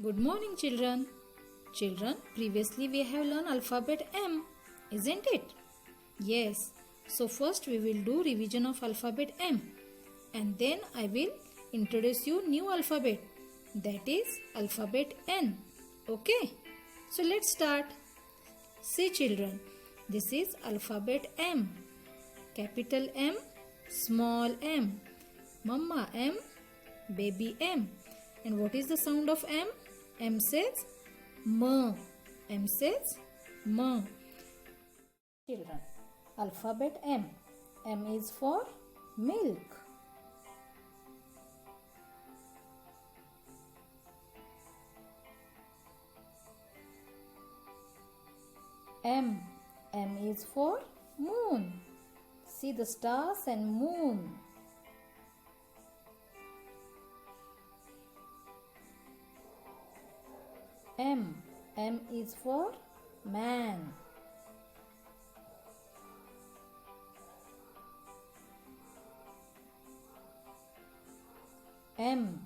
Good morning, children. Children, previously we have learned alphabet M, isn't it? Yes. So first we will do revision of alphabet M, and then I will introduce you new alphabet, that is alphabet N. Okay? So let's start. See children, this is alphabet M. Capital M, small m, Mama M, baby M. And what is the sound of M? M says M. M says M. Children, alphabet M. M is for milk. M. M is for moon. See the stars and moon. M. M is for man. M.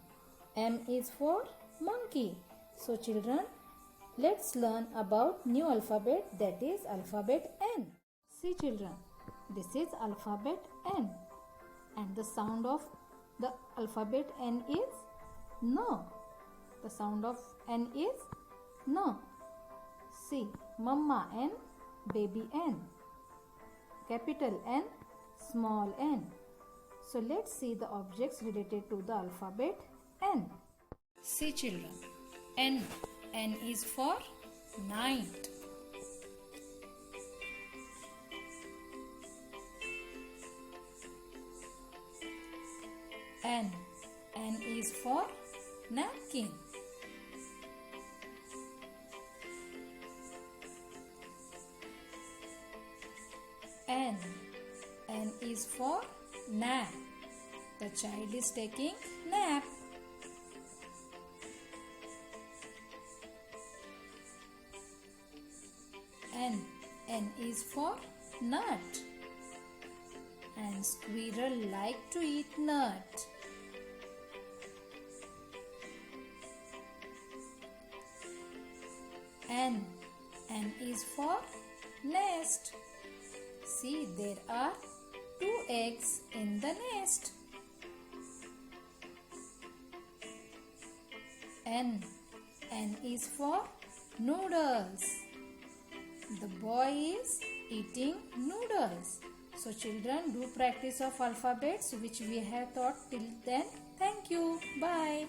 M is for monkey. So children, let's learn about new alphabet, that is alphabet N. See children, this is alphabet N, and the sound of the alphabet N is no. The sound of N is no. See, Mama N, baby N, capital N, small n. So let's see the objects related to the alphabet N. See children, N. N is for night. N. N is for napkin. N. N is for nap. The child is taking nap. N. N is for nut. And squirrel like to eat nut. N. N is for nest. See, there are 2 eggs in the nest. N. N is for noodles. The boy is eating noodles. So children, do practice of alphabets which we have taught till then. Thank you. Bye.